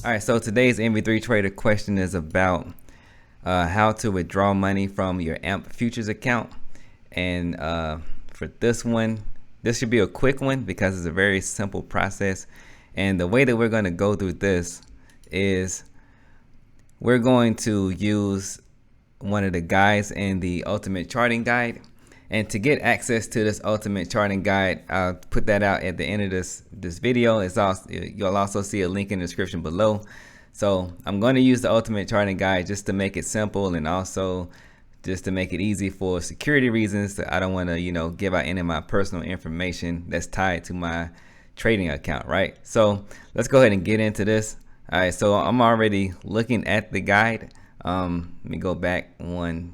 All right, so today's MV3 Trader question is about how to withdraw money from your AMP futures account. And for this one, this should be a quick one because it's a very simple process. And the way that we're going to go through this is we're going to use one of the guides in the Ultimate Charting Guide. And to get access to this Ultimate Charting Guide, I'll put that out at the end of this video. You'll also see a link in the description below. So I'm going to use the Ultimate Charting Guide just to make it simple, and also just to make it easy for security reasons. I don't want to, give out any of my personal information that's tied to my trading account, right? So let's go ahead and get into this. All right, so I'm already looking at the guide. Let me go back one.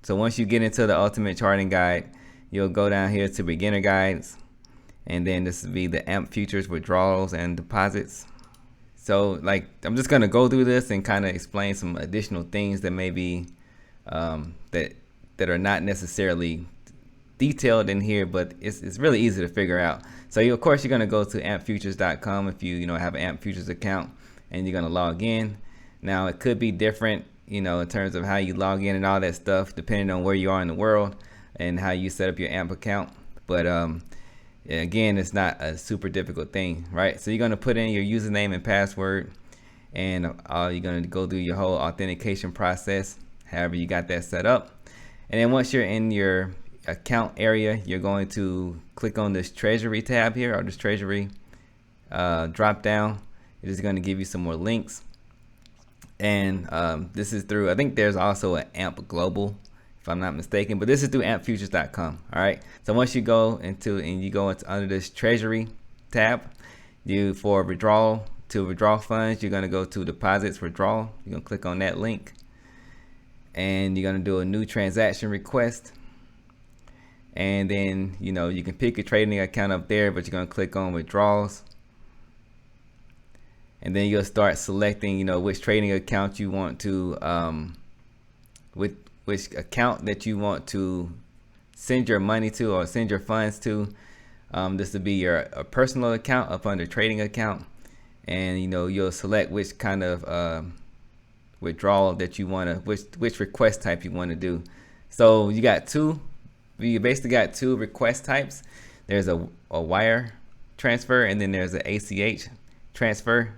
So once you get into the Ultimate Charting Guide, you'll go down here to Beginner Guides, and then this will be the AMP Futures Withdrawals and Deposits. So I'm just gonna go through this and kind of explain some additional things that may be that are not necessarily detailed in here, but it's really easy to figure out. So of course you're gonna go to ampfutures.com if you have an AMP Futures account, and you're gonna log in. Now it could be different, in terms of how you log in and all that stuff, depending on where you are in the world and how you set up your AMP account. But again, it's not a super difficult thing, right? So you're going to put in your username and password, and you're going to go through your whole authentication process, however you got that set up. And then once you're in your account area, you're going to click on this Treasury tab here, or this Treasury drop down. It is going to give you some more links. And this is through, I think there's also an AMP Global, if I'm not mistaken, but this is through ampfutures.com. All right, so once you go into under this Treasury tab, for withdrawal, to withdraw funds, you're going to go to Deposits Withdrawal. You're going to click on that link, and you're going to do a new transaction request. And then you can pick your trading account up there, but you're going to click on Withdrawals. And then you'll start selecting, which trading account you want to, which account that you want to send your money to or send your funds to. This will be your personal account up under trading account, and you'll select which kind of withdrawal that you want to, which request type you want to do. So you basically got two request types. There's a wire transfer, and then there's an ACH transfer.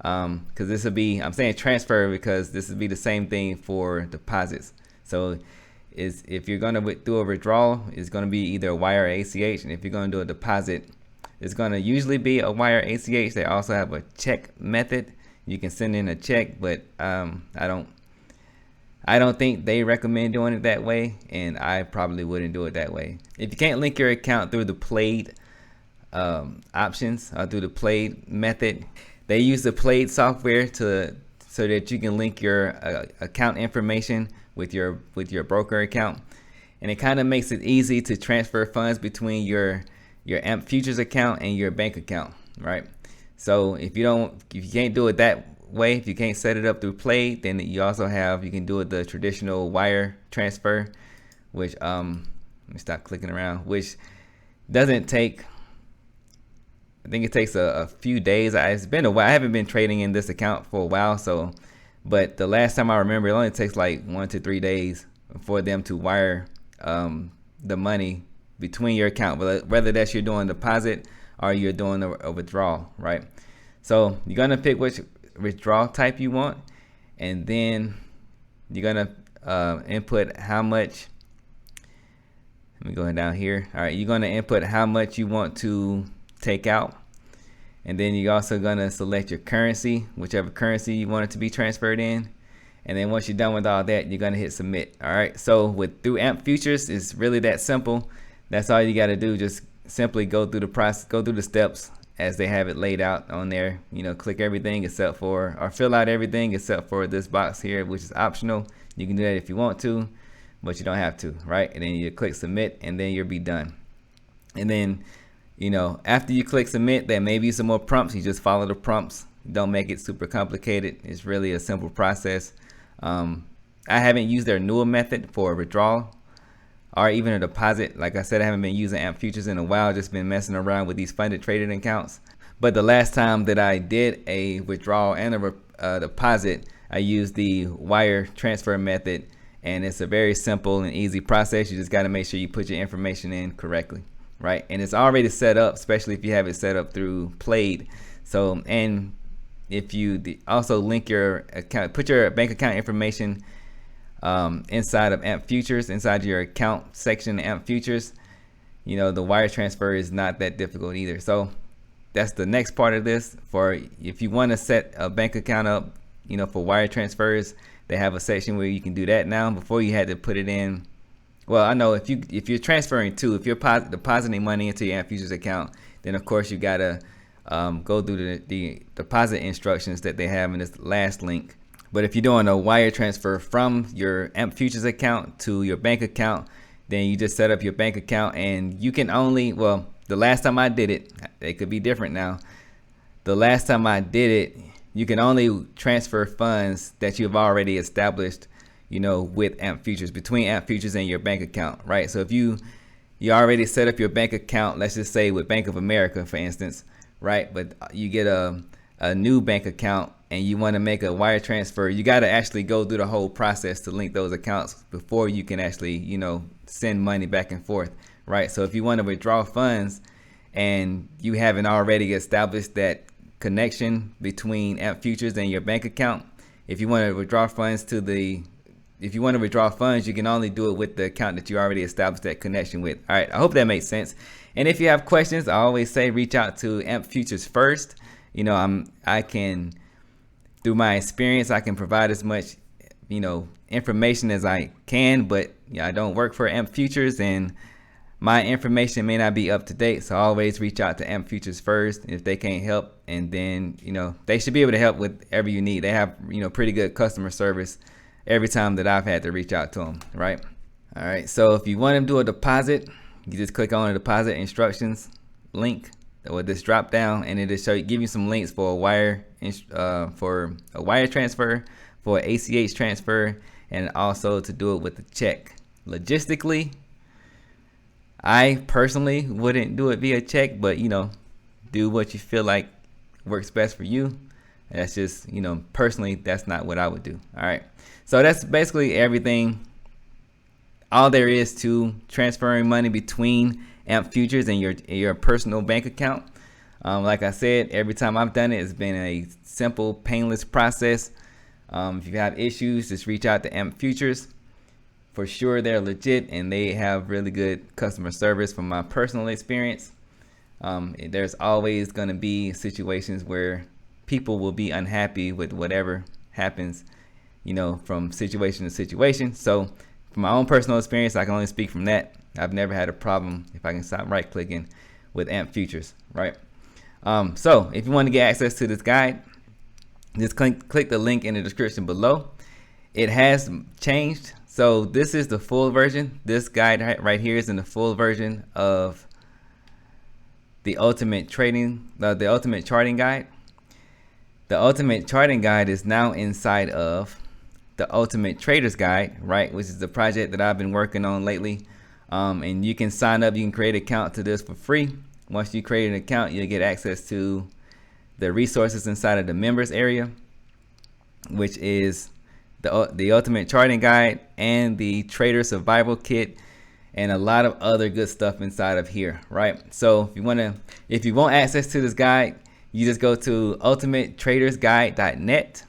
Because this will be, I'm saying transfer because this will be the same thing for deposits. So if you're going to do a withdrawal, it's going to be either a wire or ACH, and if you're going to do a deposit, it's going to usually be a wire or ACH. They also have a check method. You can send in a check, but I don't think they recommend doing it that way, and I probably wouldn't do it that way. If you can't link your account through the Plaid options or through the Plaid method, they use the Plaid software so that you can link your account information with your broker account, and it kind of makes it easy to transfer funds between your AMP futures account and your bank account, right? So if you can't do it that way, if you can't set it up through Plaid, then you can do it the traditional wire transfer, which let me stop clicking around, which doesn't take, I think it takes a few days. It's been a while. I haven't been trading in this account for a while, but the last time I remember, it only takes like 1 to 3 days for them to wire the money between your account, whether that's you're doing a deposit or you're doing a withdrawal, right? So you're gonna pick which withdrawal type you want, and then you're gonna input how much. Let me go down here. All right, you're gonna input how much you want to take out, and then you're also gonna select your currency, whichever currency you want it to be transferred in, and then once you're done with all that, you're gonna hit submit. All right, so through AMP Futures, it's really that simple. That's all you got to do. Just simply go through the process, go through the steps as they have it laid out on there. Click everything except for, or fill out everything except for this box here, which is optional. You can do that if you want to, but you don't have to, right? And then you click submit, and then you'll be done. And then after you click submit, there may be some more prompts. You just follow the prompts. Don't make it super complicated. It's really a simple process. I haven't used their newer method for withdrawal or even a deposit. Like I said, I haven't been using AMP Futures in a while. Just been messing around with these funded trading accounts. But the last time that I did a withdrawal and a deposit, I used the wire transfer method, and it's a very simple and easy process. You just got to make sure you put your information in correctly, right? And it's already set up, especially if you have it set up through Plaid. So, and if you also link your account, put your bank account information inside of AMP Futures, inside your account section of AMP Futures, you know, the wire transfer is not that difficult either. So that's the next part of this. For if you want to set a bank account up, you know, for wire transfers, they have a section where you can do that now. Before you had to put it in. Well, I know if you're transferring too, if you're depositing money into your AMP Futures account, then of course you gotta go through the deposit instructions that they have in this last link. But if you're doing a wire transfer from your AMP Futures account to your bank account, then you just set up your bank account, and you can only, well, the last time I did it, it could be different now. The last time I did it, you can only transfer funds that you've already established, you know, with AMP Futures, between AMP Futures and your bank account, right? So if you already set up your bank account, let's just say with Bank of America, for instance, right? But you get a new bank account and you want to make a wire transfer, you got to actually go through the whole process to link those accounts before you can actually, you know, send money back and forth, right? So if you want to withdraw funds and you haven't already established that connection between AMP Futures and your bank account, if you want to withdraw funds you can only do it with the account that you already established that connection with. All right, I hope that makes sense. And if you have questions, I always say reach out to AMP Futures first. You know, I can, through my experience, I can provide as much, you know, information as I can, but I don't work for AMP Futures and my information may not be up to date. So always reach out to AMP Futures first if they can't help, and then, you know, they should be able to help with whatever you need. They have, you know, pretty good customer service every time that I've had to reach out to them, right? All right, so if you want to do a deposit, you just click on the deposit instructions link with this drop down, and it'll show you, give you some links for a wire transfer, for an ACH transfer, and also to do it with a check. Logistically, I personally wouldn't do it via check, but you know, do what you feel like works best for you. That's just, you know, personally, that's not what I would do. All right, so that's basically everything. All there is to transferring money between AMP Futures and your personal bank account. Like I said, every time I've done it, it's been a simple, painless process. If you have issues, just reach out to AMP Futures. For sure, they're legit and they have really good customer service from my personal experience. There's always going to be situations where people will be unhappy with whatever happens, you know, from situation to situation. So from my own personal experience, I can only speak from that. I've never had a problem, if I can stop right clicking, with AMP Futures, right? So if you want to get access to this guide, just click the link in the description below. It has changed. So this is the full version. This guide right here is in the full version of the Ultimate Charting Guide. The Ultimate Charting Guide is now inside of the Ultimate Traders Guide, right? Which is the project that I've been working on lately. And you can sign up, you can create an account to this for free. Once you create an account, you'll get access to the resources inside of the members area, which is the Ultimate Charting Guide and the Trader Survival Kit and a lot of other good stuff inside of here, right? So if you want access to this guide, you just go to ultimatetradersguide.net,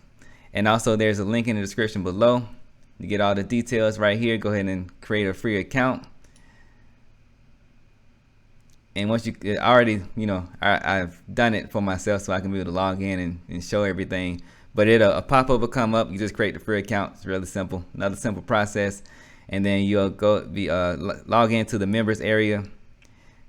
and also there's a link in the description below. You get all the details right here. Go ahead and create a free account. And once you already, you know, I've done it for myself so I can be able to log in and show everything. But a pop-up will come up. You just create the free account. It's really simple. Another simple process. And then you'll go log into the members area,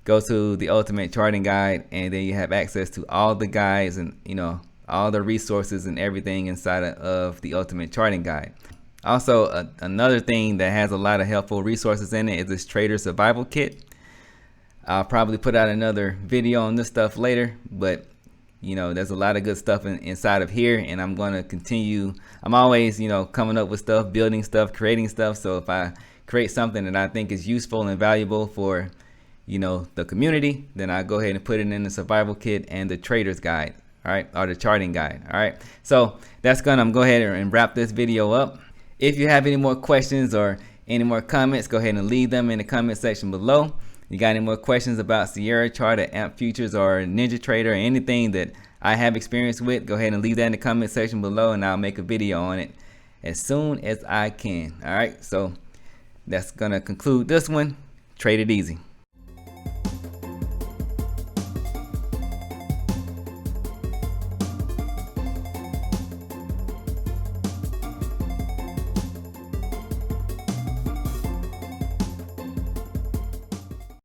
go to the Ultimate Charting Guide, and then you have access to all the guides and, you know, all the resources and everything inside of the Ultimate Charting Guide. Also, another thing that has a lot of helpful resources in it is this Trader Survival Kit. I'll probably put out another video on this stuff later, but you know, there's a lot of good stuff inside of here, and I'm going to continue. I'm always, you know, coming up with stuff, building stuff, creating stuff. So if I create something that I think is useful and valuable for, you know, the community, then I go ahead and put it in the survival kit and the trader's guide, all right, or the charting guide. All right, so that's gonna go ahead and wrap this video up. If you have any more questions or any more comments, go ahead and leave them in the comment section below. You got any more questions about Sierra chart or AMP futures or Ninja Trader or anything that I have experience with, go ahead and leave that in the comment section below, and I'll make a video on it as soon as I can. All right, so that's gonna conclude this one. Trade it easy.